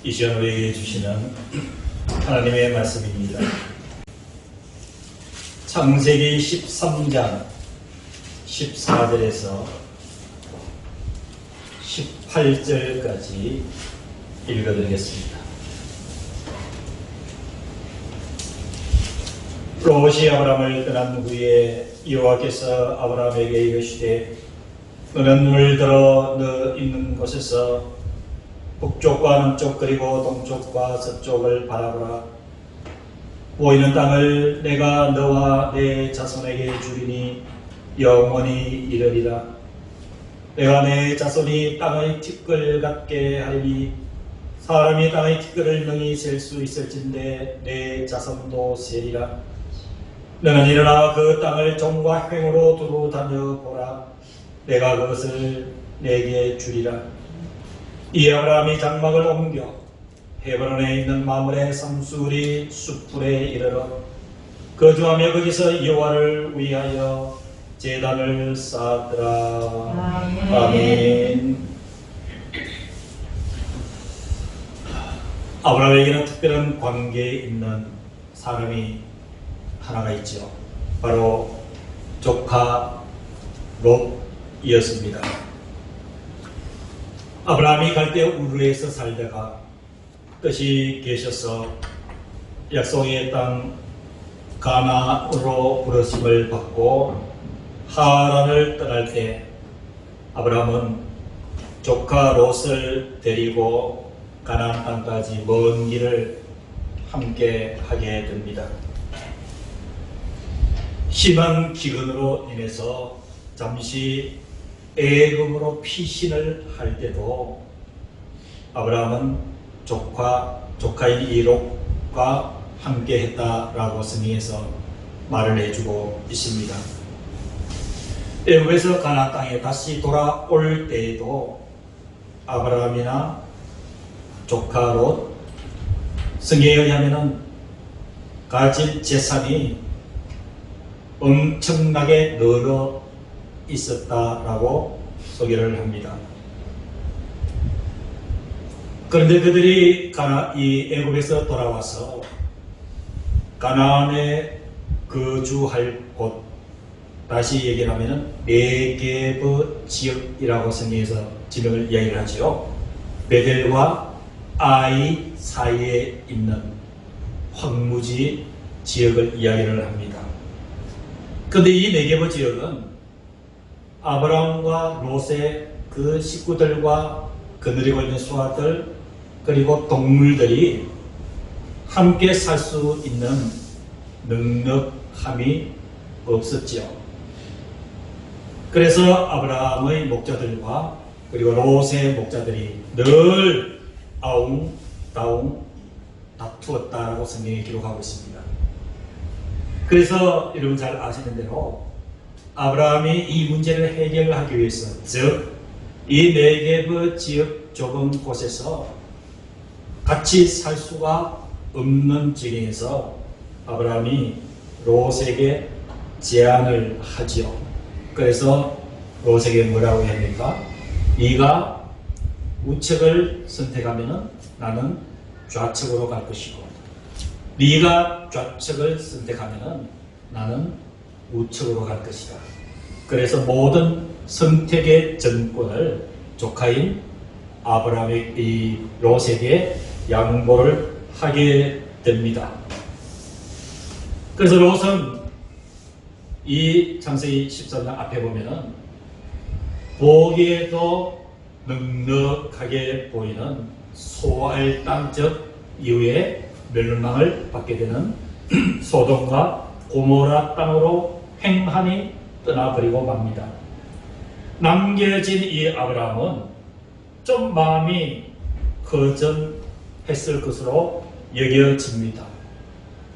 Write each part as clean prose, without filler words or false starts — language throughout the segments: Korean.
이 시간 우리에게 주시는 하나님의 말씀입니다. 창세기 13장 14절에서 18절까지 읽어드리겠습니다. 롯이 아브라함을 떠난 후에 여호와께서 아브라함에게 이르시되 너는 눈을 들어 너 있는 곳에서 북쪽과 남쪽 그리고 동쪽과 서쪽을 바라보라. 보이는 땅을 내가 너와 내 자손에게 주리니 영원히 이르리라. 내가 내 자손이 땅의 티끌 같게 하리니 사람이 땅의 티끌을 능히 셀 수 있을진데 내 자손도 세리라. 너는 일어나 그 땅을 종과 횡으로 두루 다녀보라. 내가 그것을 내게 주리라. 이 아브라함이 장막을 옮겨 헤브론에 있는 마므레 삼수리 숲풀에 이르러 거주하며 거기서 여호와를 위하여 제단을 쌓았더라. 아멘. 아브라함에게는 특별한 관계에 있는 사람이 하나가 있죠. 바로 조카 롯이었습니다. 아브라함이 갈대 우르에서 살다가 뜻이 계셔서 약속의 땅 가나안으로 부르심을 받고 하란을 떠날 때 아브라함은 조카 롯을 데리고 가나안 땅까지 먼 길을 함께 하게 됩니다. 심한 기근으로 인해서 잠시 애굽으로 피신을 할 때도 아브라함은 조카인 이 롯과 함께 했다라고 성경에서 말을 해주고 있습니다. 애굽에서 가나안 땅에 다시 돌아올 때에도 아브라함이나 조카 롯, 성경에 의하면 가진 재산이 엄청나게 늘어 있었다라고 소개를 합니다. 그런데 그들이 이 애굽에서 돌아와서 가나안에 거주할 곳, 다시 얘기를 하면 네게브 지역이라고 성경에서 지명을 이야기를 하죠. 베델과 아이 사이에 있는 황무지 지역을 이야기를 합니다. 그런데 이 네게브 지역은 아브라함과 롯의 그 식구들과 거느리고 있는 소아들 그리고 동물들이 함께 살 수 있는 넉넉함이 없었지요. 그래서 아브라함의 목자들과 그리고 롯의 목자들이 늘 아웅다웅 다투었다라고 성경에 기록하고 있습니다. 그래서 여러분 잘 아시는 대로 아브라함이 이 문제를 해결하기 위해서, 즉 이 네게브 지역 좁은 곳에서 같이 살 수가 없는 지경에서 아브라함이 롯에게 제안을 하지요. 그래서 롯에게 뭐라고 해야 됩니까? 네가 우측을 선택하면 나는 좌측으로 갈 것이고, 네가 좌측을 선택하면 나는 우측으로 갈 것이다. 그래서 모든 선택의 전권을 조카인 아브라함의 롯에게 양보를 하게 됩니다. 그래서 롯은 이 창세기 13장 앞에 보면은 보기에도 넉넉하게 보이는 소알 땅적 이후에 멸망을 받게 되는 소돔과 고모라 땅으로 횡하니 떠나버리고 맙니다. 남겨진 이 아브라함은 좀 마음이 허전했을 것으로 여겨집니다.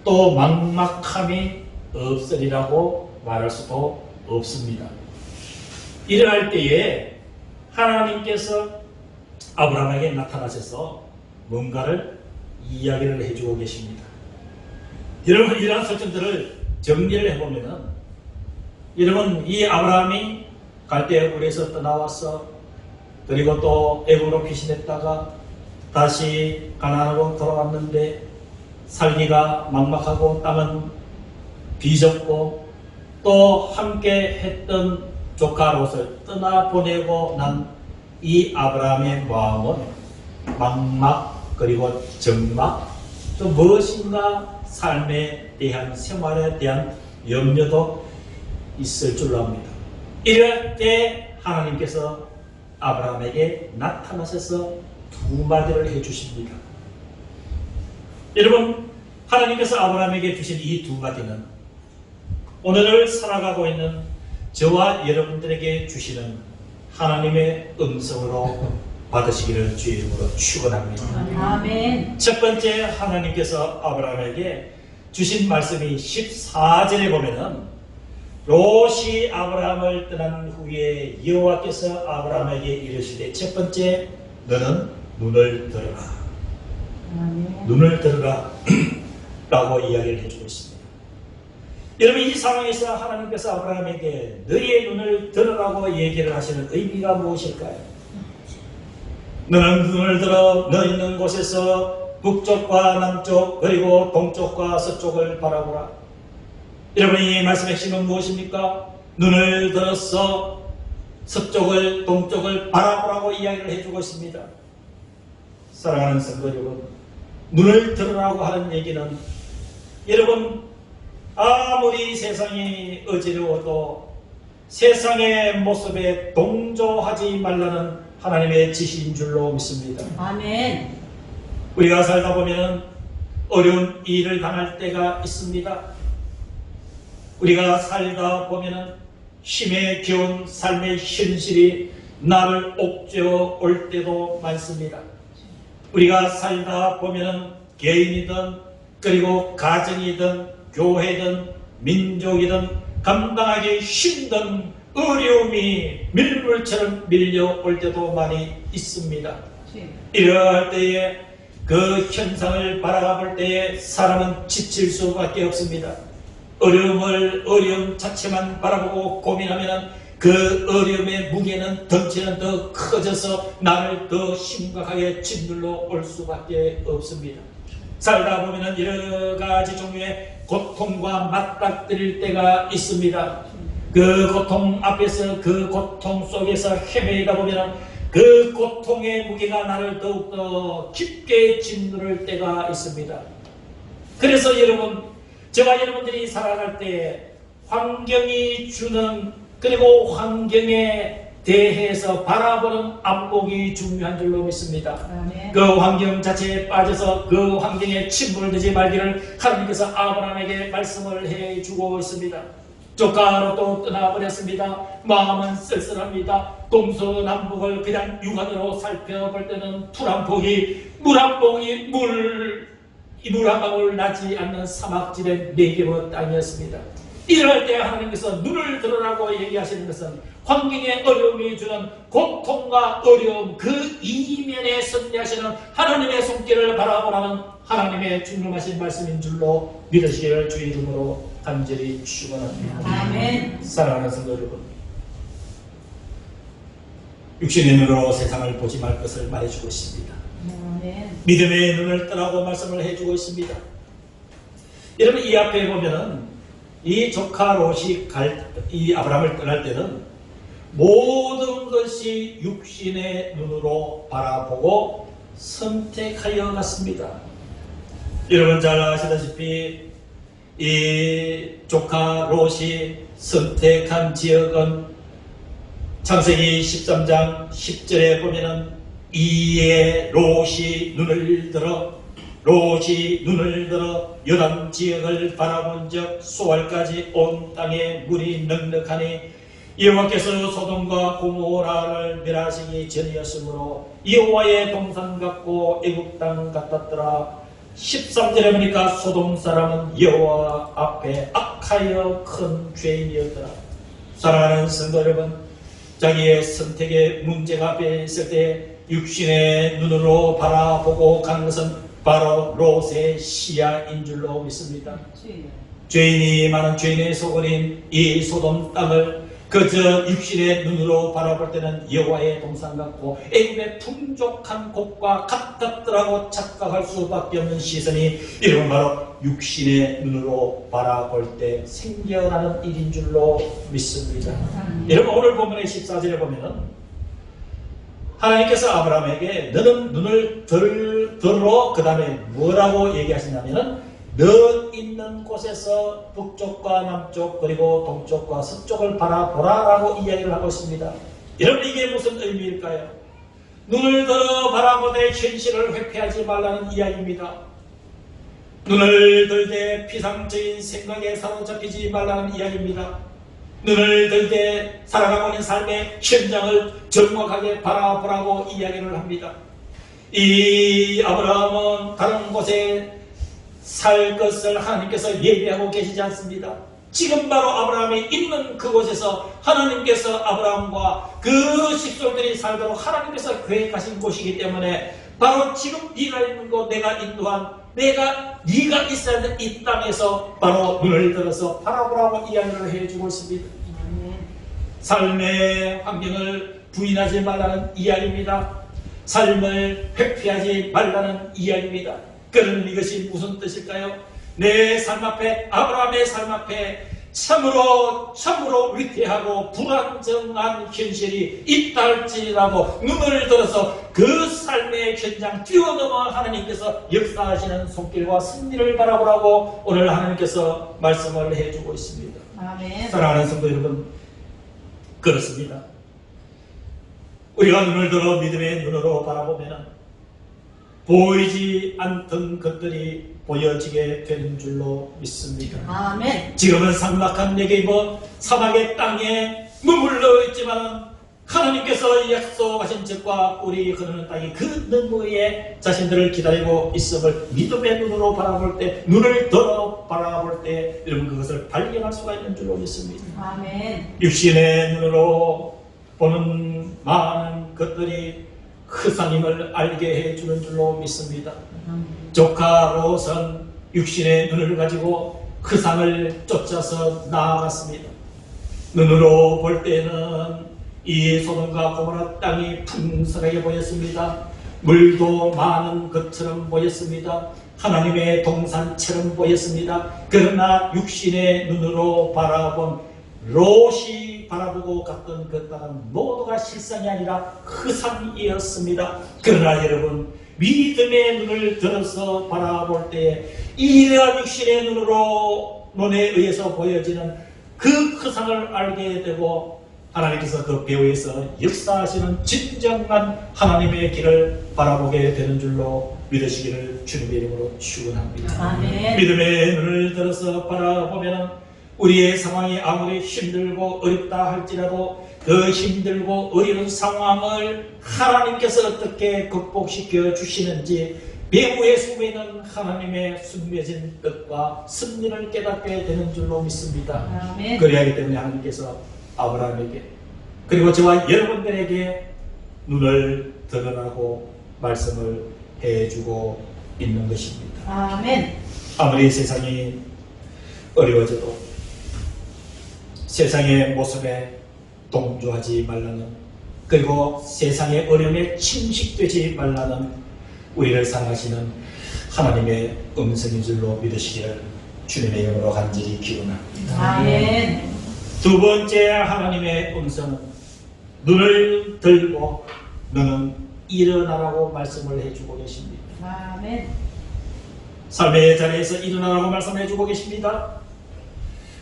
또 막막함이 없으리라고 말할 수도 없습니다. 이러할 때에 하나님께서 아브라함에게 나타나셔서 뭔가를 이야기를 해주고 계십니다. 여러분, 이러한 설정들을 정리를 해보면은, 여러분, 이 아브라함이 갈대 우르에서 떠나와서 그리고 또 애굽으로 피신했다가 다시 가나안으로 돌아왔는데 살기가 막막하고 땅은 비좁고 또 함께 했던 조카 롯을 떠나보내고 난 이 아브라함의 마음은 막막 그리고 적막 또 무엇인가 삶에 대한 생활에 대한 염려도 있을 줄로 압니다. 이럴 때 하나님께서 아브라함에게 나타나셔서 두 마디를 해주십니다. 여러분, 하나님께서 아브라함에게 주신 이 두 마디는 오늘을 살아가고 있는 저와 여러분들에게 주시는 하나님의 음성으로 받으시기를 주의 이름으로 축원합니다. 아멘. 첫 번째, 하나님께서 아브라함에게 주신 말씀이 14절에 보면은 롯이 아브라함을 떠난 후에 여호와께서 아브라함에게 이르시되 첫 번째, 너는 눈을 들어라. 아멘. 눈을 들어라 라고 이야기를 해주고 있습니다. 여러분, 이 상황에서 하나님께서 아브라함에게 너희의 눈을 들으라고 얘기를 하시는 의미가 무엇일까요? 너는 눈을 들어 너 있는 곳에서 북쪽과 남쪽 그리고 동쪽과 서쪽을 바라보라. 여러분, 이 말씀의 핵심은 무엇입니까? 눈을 들어서 서쪽을 동쪽을 바라보라고 이야기를 해주고 있습니다. 사랑하는 성도 여러분, 눈을 들으라고 하는 얘기는 여러분, 아무리 세상이 어지러워도 세상의 모습에 동조하지 말라는 하나님의 지시인 줄로 믿습니다. 아멘. 우리가 살다 보면 어려운 일을 당할 때가 있습니다. 우리가 살다 보면 힘에 겨운 삶의 현실이 나를 옥죄어 올 때도 많습니다. 우리가 살다 보면 개인이든 그리고 가정이든 교회든 민족이든 감당하기 힘든 어려움이 밀물처럼 밀려올 때도 많이 있습니다. 이러할 때에 그 현상을 바라볼 때에 사람은 지칠 수밖에 없습니다. 어려움 자체만 바라보고 고민하면 그 어려움의 무게는 덩치는 더 커져서 나를 더 심각하게 짓눌러 올 수밖에 없습니다. 살다 보면 여러 가지 종류의 고통과 맞닥뜨릴 때가 있습니다. 그 고통 앞에서 그 고통 속에서 헤매다 보면 그 고통의 무게가 나를 더욱더 깊게 짓누를 때가 있습니다. 그래서 여러분, 저와 여러분들이 살아갈 때 환경이 주는 그리고 환경에 대해서 바라보는 안목이 중요한 줄로 믿습니다. 아멘. 그 환경 자체에 빠져서 그 환경에 침몰되지 말기를 하나님께서 아브라함에게 말씀을 해주고 있습니다. 조카로도 떠나버렸습니다. 마음은 쓸쓸합니다. 동서남북을 그냥 육안으로 살펴볼 때는 풀 한 폭이 물 한 봉이 물 한 방울 나지 않는 사막지대 네개의 땅이었습니다. 이럴 때 하나님께서 눈을 들으라고 얘기하시는 것은 환경의 어려움이 주는 고통과 어려움 그 이면에 선대하시는 하나님의 손길을 바라보라는 하나님의 중요하신 말씀인 줄로 믿으시기를 주의 이름으로 간절히 축원합니다. 아멘. 사랑하는 성도 여러분, 육신의 눈으로 세상을 보지 말 것을 말해주고 있습니다. 아멘. 믿음의 눈을 뜨라고 말씀을 해주고 있습니다. 여러분, 이 앞에 보면은 이 조카 롯이 이 아브라함을 떠날 때는 모든 것이 육신의 눈으로 바라보고 선택하여 갔습니다. 여러분 잘 아시다시피 이 조카 롯이 선택한 지역은 창세기 13장 10절에 보면은 이에 롯이 눈을 들어 요단 지역을 바라본 적 소알까지 온 땅에 물이 넉넉하니 여호와께서 소돔과 고모라를 멸하시기 전이었으므로 여호와의 동산 같고 애국 땅 같았더라. 13절에 보니까 소돔 사람은 여호와 앞에 악하여 큰 죄인이었더라. 사랑하는 성도 여러분, 자기의 선택의 문제가 앞에 있을 때 육신의 눈으로 바라보고 가는 것은 바로 롯의 시야인 줄로 믿습니다. 죄인이 많은 죄인의 소굴인 이 소돔 땅을 그저 육신의 눈으로 바라볼 때는 여호와의 동산 같고 애굽의 풍족한 곳과 같았더라고 착각할 수밖에 없는 시선이 이런 바로 육신의 눈으로 바라볼 때 생겨나는 일인 줄로 믿습니다. 여러분 오늘 본문의 14절에 보면은 하나님께서 아브라함에게 너는 눈을 들어 그 다음에 뭐라고 얘기하시냐면은 너 있는 곳에서 북쪽과 남쪽 그리고 동쪽과 서쪽을 바라보라라고 이야기를 하고 있습니다. 여러분 이게 무슨 의미일까요? 눈을 들어 바라보되 현실을 회피하지 말라는 이야기입니다. 눈을 들 때 피상적인 생각에 사로잡히지 말라는 이야기입니다. 눈을 들 때 살아가고 있는 삶의 현장을 정확하게 바라보라고 이야기를 합니다. 이 아브라함은 다른 곳에 살 것을 하나님께서 예비하고 계시지 않습니다. 지금 바로 아브라함이 있는 그곳에서 하나님께서 아브라함과 그 식솔들이 살도록 하나님께서 계획하신 곳이기 때문에 바로 지금 네가 있는 곳 내가 인도한 네가 있어야 하는 이 땅에서 바로 눈을 들어서 바라보라고 이야기를 해주고 있습니다. 삶의 환경을 부인하지 말라는 이야기입니다. 삶을 회피하지 말라는 이야기입니다. 그러면 이것이 무슨 뜻일까요? 내 삶 앞에 아브라함의 삶 앞에 참으로 위태하고 불안정한 현실이 있다 할지라도 눈을 들어서 그 삶의 현장 뛰어넘어 하나님께서 역사하시는 손길과 승리를 바라보라고 오늘 하나님께서 말씀을 해주고 있습니다. 아멘. 사랑하는 성도 여러분, 그렇습니다. 우리가 눈을 들어 믿음의 눈으로 바라보면 보이지 않던 것들이 보여지게 되는 줄로 믿습니다. 아멘. 지금은 삭막한 내게입어 사막의 땅에 머물러 있지만 하나님께서 약속하신 적과 꿀이 흐르는 땅이 그 너머에 자신들을 기다리고 있음을 믿음의 눈으로 바라볼 때, 눈을 들어 바라볼 때 여러분 그것을 발견할 수가 있는 줄로 믿습니다. 아멘. 육신의 눈으로 보는 많은 것들이 크사님을 알게 해주는 줄로 믿습니다. 조카 롯은 육신의 눈을 가지고 크상을 쫓아서 나아갔습니다. 눈으로 볼 때는 이 소돔과 고모라 땅이 풍성하게 보였습니다. 물도 많은 것처럼 보였습니다. 하나님의 동산처럼 보였습니다. 그러나 육신의 눈으로 바라본 롯이 바라보고 갔던 그 땅은 모두가 실상이 아니라 흑산이었습니다. 그러나 여러분 믿음의 눈을 들어서 바라볼 때에 이러한 육신의 눈에 의해서 보여지는 그 흑산을 알게 되고 하나님께서 그 배후에서 역사하시는 진정한 하나님의 길을 바라보게 되는 줄로 믿으시기를 주님의 이름으로 축원합니다. 아멘. 믿음의 눈을 들어서 바라보면 우리의 상황이 아무리 힘들고 어렵다 할지라도 그 힘들고 어려운 상황을 하나님께서 어떻게 극복시켜 주시는지 배후에 숨어있는 하나님의 숨겨진 뜻과 승리를 깨닫게 되는 줄로 믿습니다. 아멘. 그래야하기 때문에 하나님께서 아브라함에게 그리고 저와 여러분들에게 눈을 들으라고 말씀을 해주고 있는 것입니다. 아멘. 아무리 세상이 어려워져도 세상의 모습에 동조하지 말라는, 그리고 세상의 어려움에 침식되지 말라는 우리를 사랑하시는 하나님의 음성인 줄로 믿으시기를 주님의 이름으로 간절히 기원합니다. 아멘. 두 번째 하나님의 음성은 눈을 들고 너는 일어나라고 말씀을 해주고 계십니다. 아멘. 삶의 자리에서 일어나라고 말씀해주고 계십니다.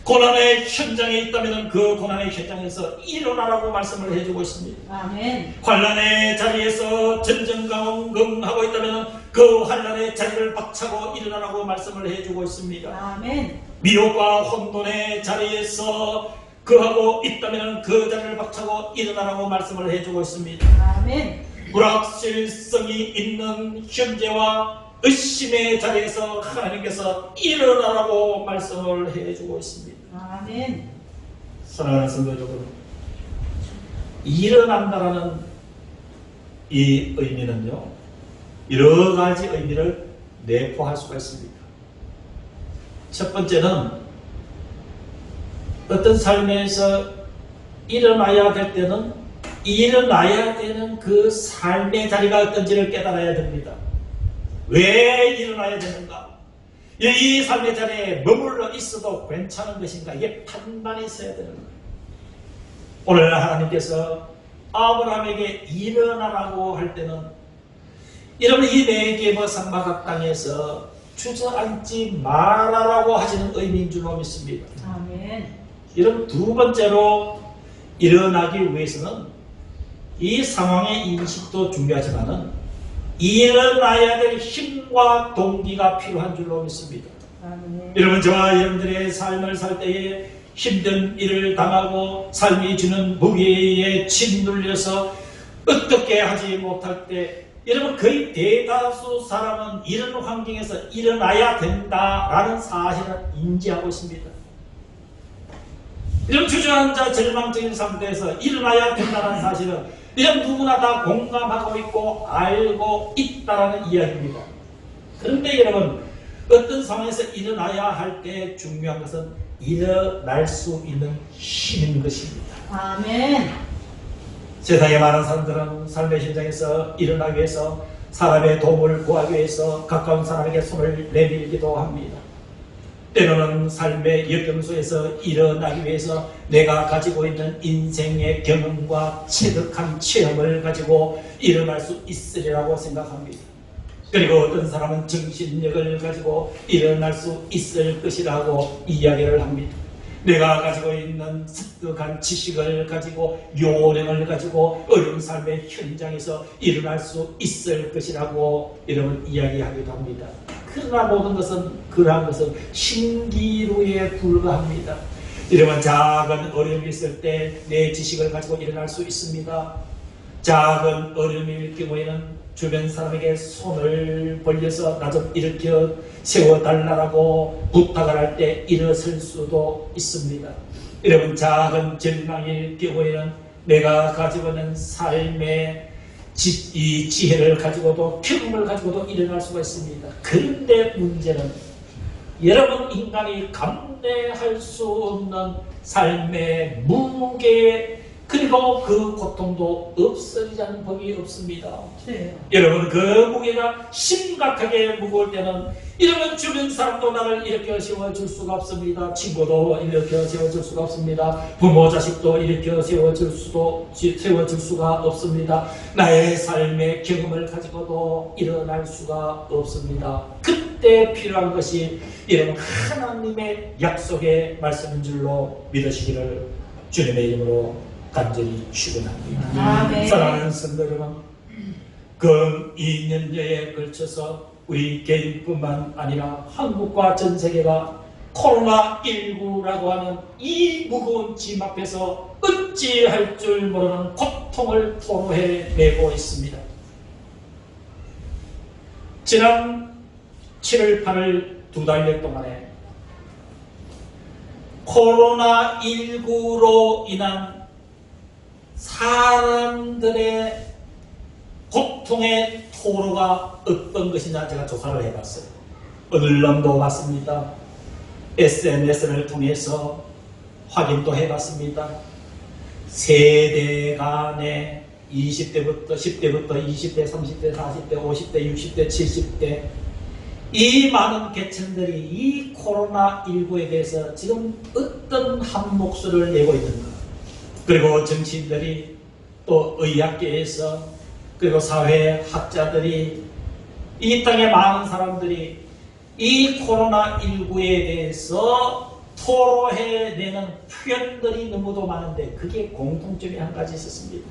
고난의 현장에 있다면 그 고난의 현장에서 일어나라고 말씀을 해주고 있습니다. 아멘. 환난의 자리에서 전전긍긍하고 있다면 그 환난의 자리를 박차고 일어나라고 말씀을 해주고 있습니다. 아멘. 미혹과 혼돈의 자리에서 거하고 있다면 그 자리를 박차고 일어나라고 말씀을 해주고 있습니다. 아멘. 불확실성이 있는 현재와 의심의 자리에서 하나님께서 일어나라고 말씀을 해주고 있습니다. 아멘. 사랑하는 성도 여러분, 일어난다라는 이 의미는요, 여러 가지 의미를 내포할 수가 있습니다. 첫 번째는 어떤 삶에서 일어나야 될 때는 일어나야 되는 그 삶의 자리가 어떤지를 깨달아야 됩니다. 왜 일어나야 되는가? 이 삶의 자리에 머물러 있어도 괜찮은 것인가? 이게 판단이 있어야 되는 거예요. 오늘 하나님께서 아브라함에게 일어나라고 할 때는 여러분 이 네게버 산마각 땅에서 주저앉지 말아라고 하시는 의미인 줄로 믿습니다. 아멘. 여러분 두 번째로 일어나기 위해서는 이 상황의 인식도 중요하지만은 일어나야 될 힘과 동기가 필요한 줄로 믿습니다. 아멘. 여러분 저와 여러분들의 삶을 살 때에 힘든 일을 당하고 삶이 주는 무게에 짓눌려서 어떻게 하지 못할 때 여러분 거의 대다수 사람은 이런 환경에서 일어나야 된다라는 사실을 인지하고 있습니다. 이런 주저앉아 절망적인 상태에서 일어나야 된다는 사실은 이런 누구나 다 공감하고 있고 알고 있다라는 이야기입니다. 그런데 여러분 어떤 상황에서 일어나야 할 때 중요한 것은 일어날 수 있는 힘인 것입니다. 아멘. 세상에 많은 사람들은 삶의 현장에서 일어나기 위해서 사람의 도움을 구하기 위해서 가까운 사람에게 손을 내밀기도 합니다. 때로는 삶의 역경소에서 일어나기 위해서 내가 가지고 있는 인생의 경험과 체득한 체험을 가지고 일어날 수 있으리라고 생각합니다. 그리고 어떤 사람은 정신력을 가지고 일어날 수 있을 것이라고 이야기를 합니다. 내가 가지고 있는 습득한 지식을 가지고 요령을 가지고 어려운 삶의 현장에서 일어날 수 있을 것이라고 여러분 이야기하기도 합니다. 그러나 모든 것은 그러한 것은 신기루에 불과합니다. 여러분 작은 어려움이 있을 때 내 지식을 가지고 일어날 수 있습니다. 작은 어려움일 경우에는 주변 사람에게 손을 벌려서 나 좀 일으켜 세워달라고 부탁을 할 때 일어설 수도 있습니다. 여러분 작은 절망일 경우에는 내가 가지고 있는 삶의 이 지혜를 가지고도 경험을 가지고도 일어날 수가 있습니다. 그런데 문제는 여러분 인간이 감내할 수 없는 삶의 무게 그리고 그 고통도 없어지지 않는 법이 없습니다. 네. 여러분 그 무게가 심각하게 무거울 때는 이러면 주변 사람도 나를 일으켜 세워줄 수가 없습니다. 친구도 일으켜 세워줄 수가 없습니다. 부모 자식도 일으켜 세워줄 수가 없습니다. 나의 삶의 경험을 가지고도 일어날 수가 없습니다. 그때 필요한 것이 이런 하나님의 약속의 말씀인 줄로 믿으시기를 주님의 이름으로 간절히 축원합니다. 아멘. 사랑하는 성도 여러분, 금 2년여에 걸쳐서 우리 개인뿐만 아니라 한국과 전 세계가 코로나19라고 하는 이 무거운 짐 앞에서 어찌할 줄 모르는 고통을 토로해내고 있습니다. 지난 7월 8월 두 달여 동안에 코로나19로 인한 사람들의 고통의 토로가 어떤 것이냐 제가 조사를 해봤어요. 언론도 봤습니다. SNS를 통해서 확인도 해봤습니다. 세대 간의 20대부터 10대부터 20대, 30대, 40대, 50대, 60대, 70대 이 많은 계층들이 이 코로나19에 대해서 지금 어떤 한 목소리를 내고 있는가. 그리고 정치인들이 또 의학계에서 그리고 사회학자들이 이 땅의 많은 사람들이 이 코로나19에 대해서 토로해내는 표현들이 너무도 많은데 그게 공통점이 한 가지 있었습니다.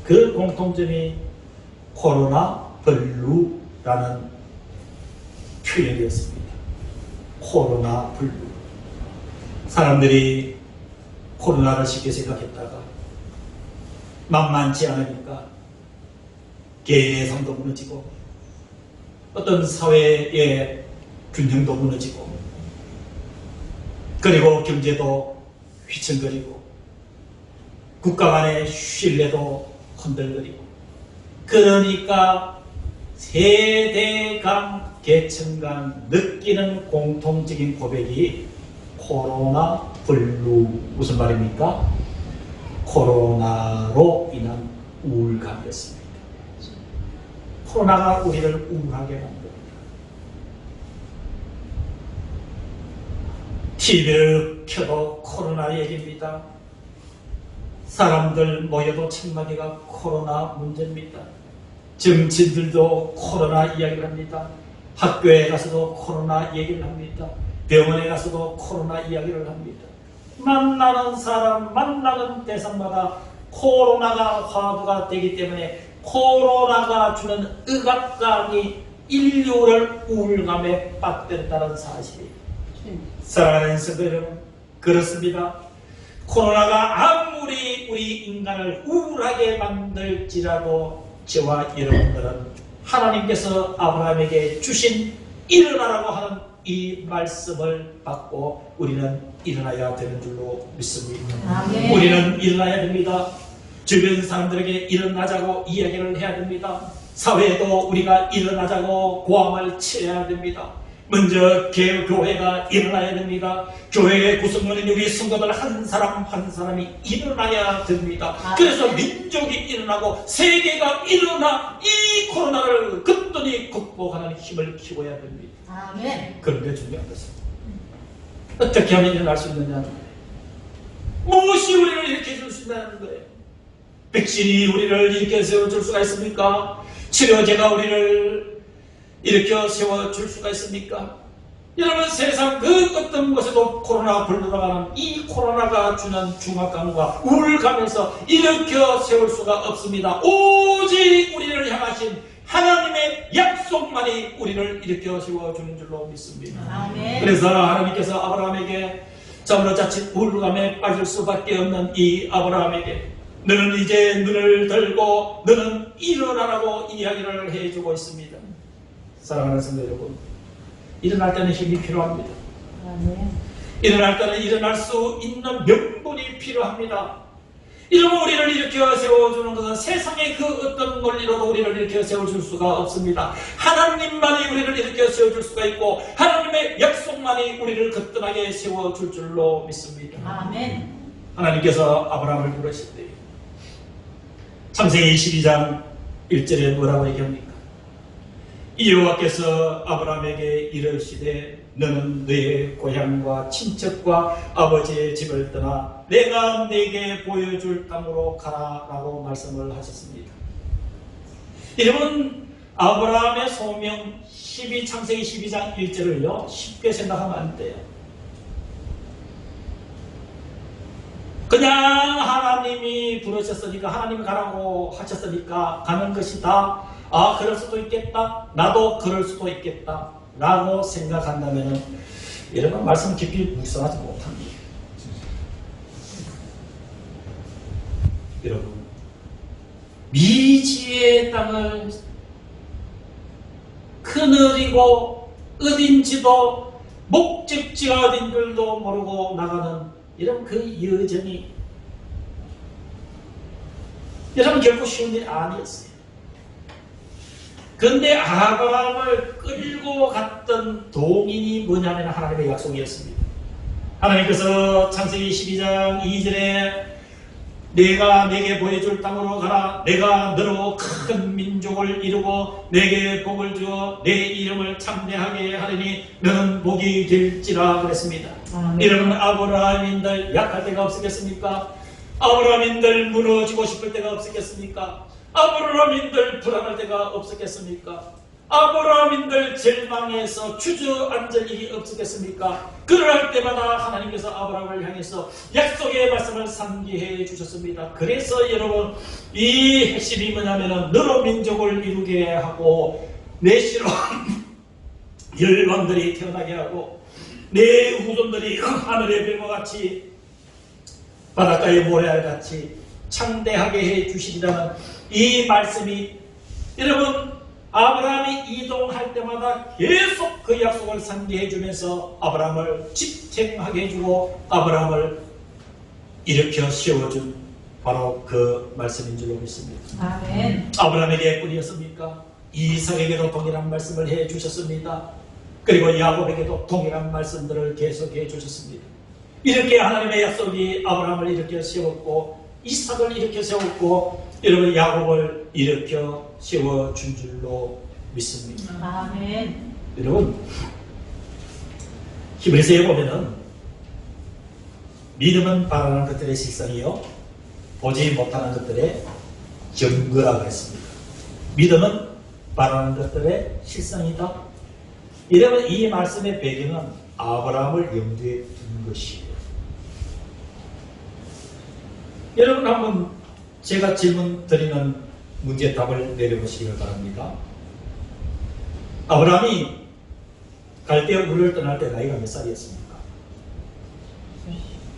그 공통점이 코로나 블루라는 표현이었습니다. 코로나 블루. 사람들이 코로나를 쉽게 생각했다가 만만치 않으니까 개인의 삶도 무너지고 어떤 사회의 균형도 무너지고 그리고 경제도 휘청거리고 국가 간의 신뢰도 흔들거리고 그러니까 세대 간 계층 간 느끼는 공통적인 고백이 코로나 블루 무슨 말입니까? 코로나로 인한 우울감이었습니다. 코로나가 우리를 우울하게 만듭니다. TV를 켜도 코로나 얘기입니다. 사람들 모여도 책마디가 코로나 문제입니다. 정치인들도 코로나 이야기를 합니다. 학교에 가서도 코로나 얘기를 합니다. 병원에 가서도 코로나 이야기를 합니다. 만나는 사람, 만나는 대상마다 코로나가 화두가 되기 때문에 코로나가 주는 억압감이 인류를 우울감에 빠뜨렸다는 사실이에요. 사랑하는 성도 여러분, 그렇습니다. 코로나가 아무리 우리 인간을 우울하게 만들지라도 저와 여러분들은 하나님께서 아브라함에게 주신 일어나라고 하는 이 말씀을 받고 우리는 일어나야 되는 줄로 믿습니다. 아멘. 우리는 일어나야 됩니다. 주변 사람들에게 일어나자고 이야기를 해야 됩니다. 사회에도 우리가 일어나자고 고함을 쳐야 됩니다. 먼저 교회가 일어나야 됩니다. 교회의 구성원인 우리 성도들 한 사람 한 사람이 일어나야 됩니다. 그래서 민족이 일어나고 세계가 일어나 이 코로나를 끝돈이 극복하는 힘을 키워야 됩니다. 아멘. 그런 게 중요한 것입니다. 어떻게 하면 일어날 수 있느냐? 무엇이 우리를 일으켜 줄 수 있다는 거예요? 백신이 우리를 일으켜 세워줄 수가 있습니까? 치료제가 우리를 일으켜 세워줄 수가 있습니까? 여러분, 세상 그 어떤 곳에도 코로나가 불러가는 이 코로나가 주는 중압감과 우울감에서 일으켜 세울 수가 없습니다. 오직 우리를 향하신 하나님의 약속만이 우리를 일으켜 세워주는 줄로 믿습니다. 아멘. 그래서 하나님께서 아브라함에게 참으로 자칫 우울감에 빠질 수밖에 없는 이 아브라함에게 너는 이제 눈을 들고 너는 일어나라고 이야기를 해주고 있습니다. 사랑하는 성도 여러분, 일어날 때는 힘이 필요합니다. 아멘. 일어날 때는 일어날 수 있는 명분이 필요합니다. 이러면 우리를 일으켜 세워주는 것은 세상의 그 어떤 논리로도 우리를 일으켜 세워줄 수가 없습니다. 하나님만이 우리를 일으켜 세워줄 수가 있고 하나님의 약속만이 우리를 거뜬하게 세워줄 줄로 믿습니다. 아멘. 하나님께서 아브라함을 부르실 때 창세기 22장 1절에 뭐라고 얘기합니까? 여호와께서 아브라함에게 이르시되 너는 너의 고향과 친척과 아버지의 집을 떠나 내가 네게 보여줄 땅으로 가라라고 말씀을 하셨습니다. 여러분, 아브라함의 소명 창세기 12장 1절을요 쉽게 생각하면 안 돼요. 그냥 하나님이 부르셨으니까, 하나님이 가라고 하셨으니까 가는 것이다. 아, 그럴 수도 있겠다. 나도 그럴 수도 있겠다. 라고 생각한다면 여러분, 말씀 깊이 묵상하지 못합니다. 여러분, 미지의 땅을 그늘이고 어딘지도 목적지가 어딘 줄도 모르고 나가는 이런 그 여정이 여러분 결코 쉬운 일이 아니었어요. 그런데 아브라함을 끌고 갔던 동인이 뭐냐면 하나님의 약속이었습니다. 하나님께서 창세기 12장 2절에 내가 내게 보여줄 땅으로 가라. 내가 너로 큰 민족을 이루고 내게 복을 주어 내 이름을 창대하게 하리니 너는 복이 될지라 그랬습니다. 여러분, 아브라함인들 약할 때가 없었겠습니까? 아브라함인들 무너지고 싶을 때가 없었겠습니까? 아브라함인들 불안할 때가 없었겠습니까? 아브라함인들 절망해서 주저앉을 일이 없었겠습니까? 그럴 때마다 하나님께서 아브라함을 향해서 약속의 말씀을 상기해 주셨습니다. 그래서 여러분, 이 핵심이 뭐냐면 너로 민족을 이루게 하고 내 씨로 열방들이 태어나게 하고 내 후손들이 하늘의 별과 같이 바닷가의 모래알같이 창대하게 해 주시리라는 이 말씀이 여러분, 아브라함이 이동할 때마다 계속 그 약속을 상기해 주면서 아브라함을 지탱하게 해주고 아브라함을 일으켜 세워준 바로 그 말씀인 줄로 믿습니다. 아멘. 아브라함에게 뿐이었습니까? 이삭에게도 동일한 말씀을 해 주셨습니다. 그리고 야곱에게도 동일한 말씀들을 계속해 주셨습니다. 이렇게 하나님의 약속이 아브라함을 일으켜 세웠고 이삭을 일으켜 세웠고 여러분 야곱을 일으켜 세워준 줄로 믿습니다. 아멘. 여러분 히브리서에 보면은 믿음은 바라는 것들의 실상이요 보지 못하는 것들의 증거라고 했습니다. 믿음은 바라는 것들의 실상이다. 이러면 이 말씀의 배경은 아브라함을 염두에 둔 것이에요. 여러분 한번 제가 질문 드리는 문제 답을 내려보시길 바랍니다. 아브라함이 갈대아 우르를 떠날 때 나이가 몇 살이었습니까?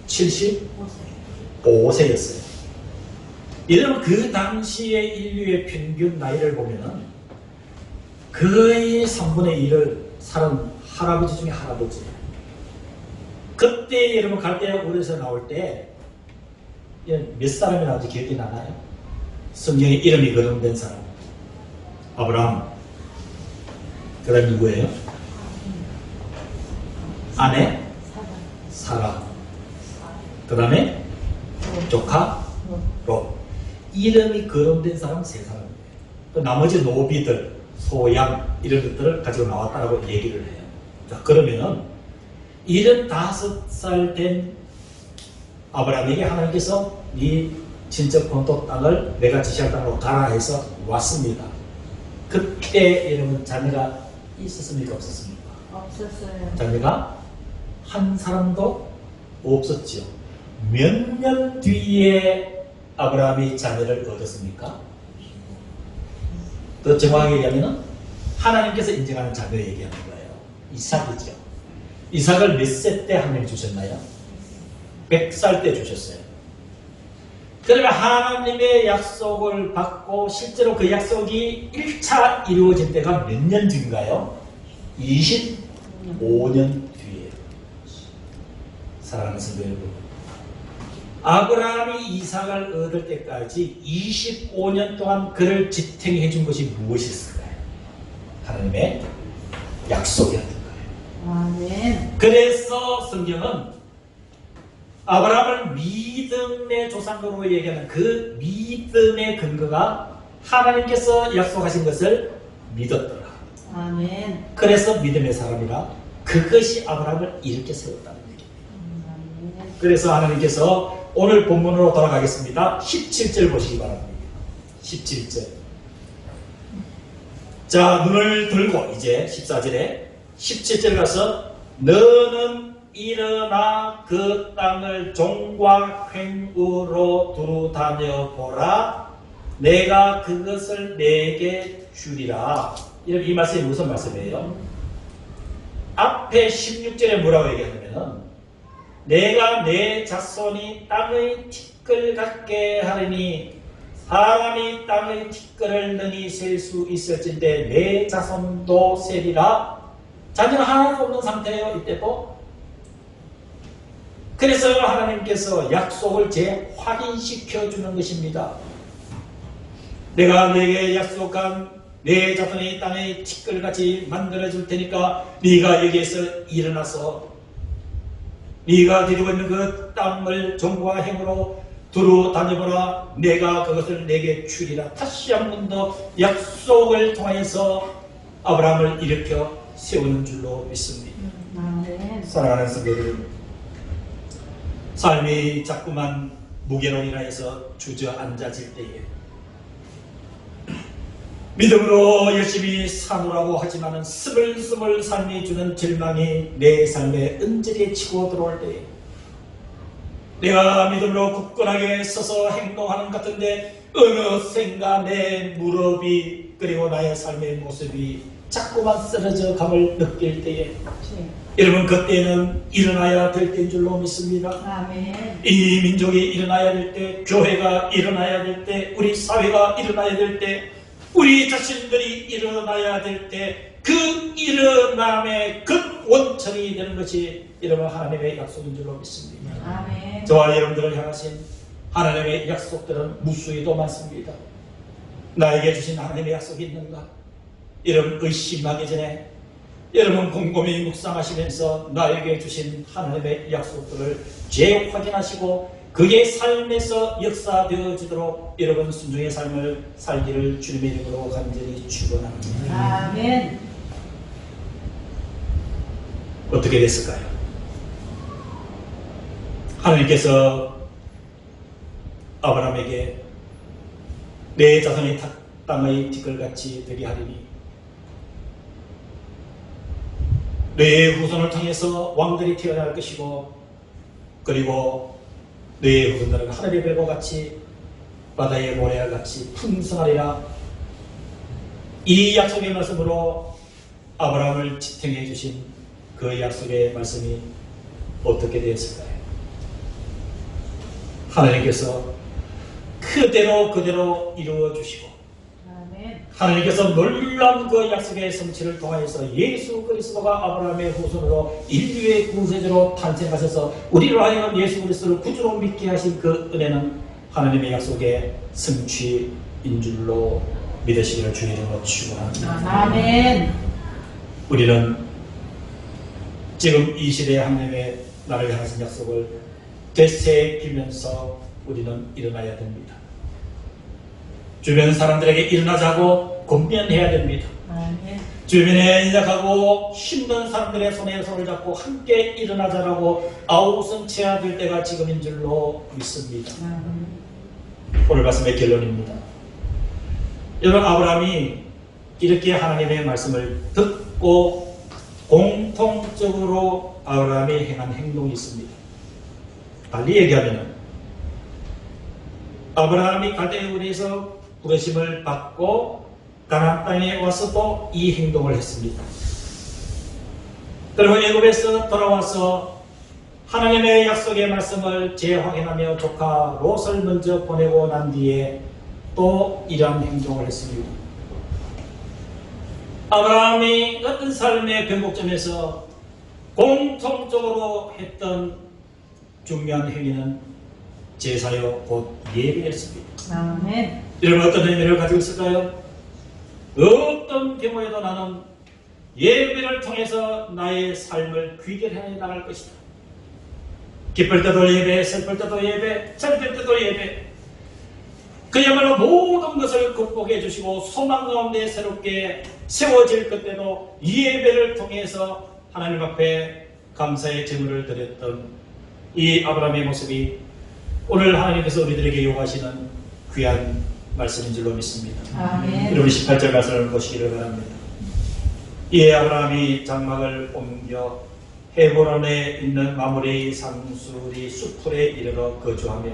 75세였어요. 이러면 그 당시의 인류의 평균 나이를 보면은 거의 3분의 1을 살은 할아버지 중에 할아버지. 그때 여러분 갈대아 우르에서 나올 때 몇 사람이 나오지 기억이 나나요? 성경에 이름이 거론된 사람. 아브라함. 그 다음 누구예요? 아내? 사라. 그 다음에 조카? 롯. 이름이 거론된 사람 세 사람이에요. 또 나머지 노비들, 소양 이런 것들을 가지고 나왔다고 얘기를 해요. 자, 그러면은 75살 된 아브라함에게 하나님께서 이 친척 본토 땅을 내가 지시할 땅으로 가라 해서 왔습니다. 그때 여러분 자녀가 있었습니까? 없었습니까? 없었어요. 자녀가 한 사람도 없었죠. 몇 년 뒤에 아브라함이 자녀를 얻었습니까? 더 정확하게 얘기하면 하나님께서 인정하는 자녀 얘기하는 거예요. 이삭이죠. 이삭을 몇 세 때 하나님이 주셨나요? 100살 때 주셨어요. 그러면 하나님의 약속을 받고 실제로 그 약속이 1차 이루어진 때가 몇 년 뒤인가요? 25년 뒤에. 사랑하는 성도 여러분, 아브라함이 이삭을 얻을 때까지 25년 동안 그를 지탱해 준 것이 무엇이었을까요? 하나님의 약속이었던 거예요. 아멘. 그래서 성경은 아브라함을 믿음의 조상으로 얘기하는 그 믿음의 근거가 하나님께서 약속하신 것을 믿었더라. 아멘. 그래서 믿음의 사람이라 그것이 아브라함을 일으켜 세웠다는 얘기입니다. 아멘. 그래서 하나님께서 오늘 본문으로 돌아가겠습니다. 17절 보시기 바랍니다. 17절. 자, 눈을 들고 이제 14절에 17절 가서 너는 일어나 그 땅을 종과 횡으로 두루 다녀보라. 내가 그것을 내게 주리라. 이 말씀이 무슨 말씀이에요? 앞에 16절에 뭐라고 얘기하냐면 내가 내 자손이 땅의 티끌 같게 하리니 사람이 땅의 티끌을 능히 셀 수 있을진데 내 자손도 세리라. 자녀는 하나도 없는 상태예요. 이때도. 그래서 하나님께서 약속을 재확인시켜 주는 것입니다. 내가 네게 약속한 내 자손이 땅의 티끌같이 만들어 줄 테니까 네가 여기에서 일어나서 네가 데리고 있는 그 땅을 종과 행으로 두루 다녀보라. 내가 그것을 내게 주리라. 다시 한 번 더 약속을 통하여서 아브라함을 일으켜 세우는 줄로 믿습니다. 아멘. 사랑하는 성도들, 삶이 자꾸만 무게로 인하여서 주저앉아질 때에 믿음으로 열심히 사노라고 하지만은 스물스물 삶이 주는 절망이 내 삶에 은절히 치고 들어올 때에 내가 믿음으로 굳건하게 서서 행동하는 것 같은데 어느샌가 내 무릎이 그리고 나의 삶의 모습이 자꾸만 쓰러져 감을 느낄 때에 여러분 그때는 일어나야 될 때인 줄로 믿습니다. 아멘. 이 민족이 일어나야 될 때, 교회가 일어나야 될 때, 우리 사회가 일어나야 될 때, 우리 자신들이 일어나야 될 때 그 일어남의 근원천이 되는 것이 여러분 하나님의 약속인 줄로 믿습니다. 아멘. 저와 여러분들을 향하신 하나님의 약속들은 무수히도 많습니다. 나에게 주신 하나님의 약속이 있는가? 여러분 의심하기 전에 여러분 곰곰이 묵상하시면서 나에게 주신 하나님의 약속들을 재확인하시고 그의 삶에서 역사되어 주도록 여러분 순종의 삶을 살기를 주님의 이름으로 간절히 축원합니다. 아멘. 어떻게 됐을까요? 하나님께서 아브라함에게 내 자손이 땅의 티끌같이 되게 하리니 내 후손을 통해서 왕들이 태어날 것이고 그리고 내 후손들은 하늘의 별과 같이 바다의 모래와 같이 풍성하리라. 이 약속의 말씀으로 아브라함을 지탱해 주신 그 약속의 말씀이 어떻게 되었을까요? 하나님께서 그대로 이루어 주시고 아멘. 하나님께서 놀라운 그 약속의 성취를 통하여서 예수 그리스도가 아브라함의 후손으로 인류의 구세주로 탄생하셔서 우리로 하여금 예수 그리스도를 구주로 믿게 하신 그 은혜는 하나님의 약속의 성취인 줄로 믿으시기를 주의 이름으로 축원합니다. 아멘. 우리는 지금 이 시대에 하나님의 나를 향하신 약속을 되새기면서 우리는 일어나야 됩니다. 주변 사람들에게 일어나자고 권면해야 됩니다. 아멘. 주변에 약하고 힘든 사람들의 손에 손을 잡고 함께 일어나자라고 아우성쳐야 될 때가 지금인 줄로 믿습니다. 아멘. 오늘 말씀의 결론입니다. 여러분 아브라함이 이렇게 하나님의 말씀을 듣고 공통적으로 아브라함이 행한 행동이 있습니다. 달리 얘기하면 아브라함이 갈대우리에서 부르심을 받고 가나안 땅에 와서도 이 행동을 했습니다. 그리고 애굽에서 돌아와서 하나님의 약속의 말씀을 재확인하며 조카 롯을 먼저 보내고 난 뒤에 또 이러한 행동을 했습니다. 아브라함이 어떤 삶의 변곡점에서 공통적으로 했던 중요한 행위는 제사요 곧 예배였습니다. 아멘. 여러분 어떤 의미를 가지고 있을까요? 어떤 경우에도 나는 예배를 통해서 나의 삶을 귀결해 나갈 것이다. 기쁠 때도 예배, 슬플 때도 예배, 잠들 때도 예배. 그야말로 모든 것을 극복해 주시고 소망 가운데 새롭게 세워질 그때도 예배를 통해서 하나님 앞에 감사의 제물을 드렸던 이 아브라함의 모습이 오늘 하나님께서 우리들에게 요구하시는 귀한 말씀인 줄로 믿습니다. 아멘. 여러분 18절 말씀을 보시기를 바랍니다. 이에 아브라함이 장막을 옮겨 헤브론에 있는 마므레의 상수리 수풀에 이르러 거주하며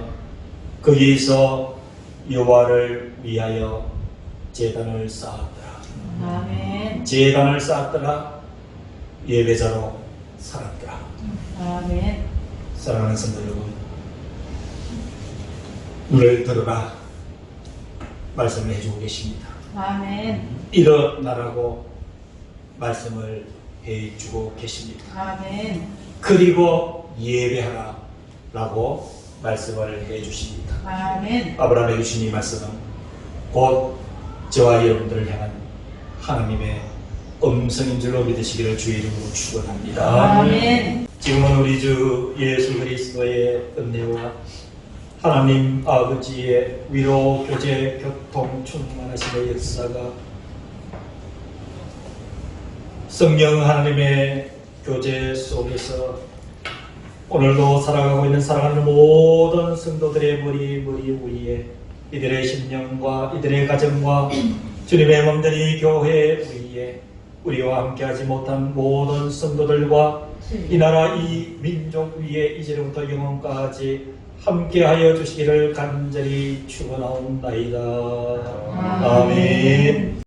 거기에서 여호와를 위하여 제단을 쌓았더라. 아멘. 제단을 쌓았더라. 예배자로 살았더라. 아멘. 사랑하는 성도 여러분, 눈을 들어라 말씀을 해주고 계십니다. 아멘. 일어나라고 말씀을 해주고 계십니다. 아멘. 그리고 예배하라 라고 말씀을 해주십니다. 아멘. 아브라함에게 주신 이 말씀은 곧 저와 여러분들을 향한 하나님의 음성인 줄로 믿으시기를 주의 이름으로 축원합니다. 아멘. 지금은 우리 주 예수 그리스도의 은혜와 하나님 아버지의 위로, 교제, 교통, 충만하심의 역사가 성령 하나님의 교제 속에서 오늘도 살아가고 있는 사랑하는 모든 성도들의 머리 위에 이들의 심령과 이들의 가정과 주님의 몸들이 교회 위에 우리와 함께하지 못한 모든 성도들과 이 나라 이 민족 위에 이제부터 영원까지 함께하여 주시기를 간절히 축원하옵나이다. 아멘.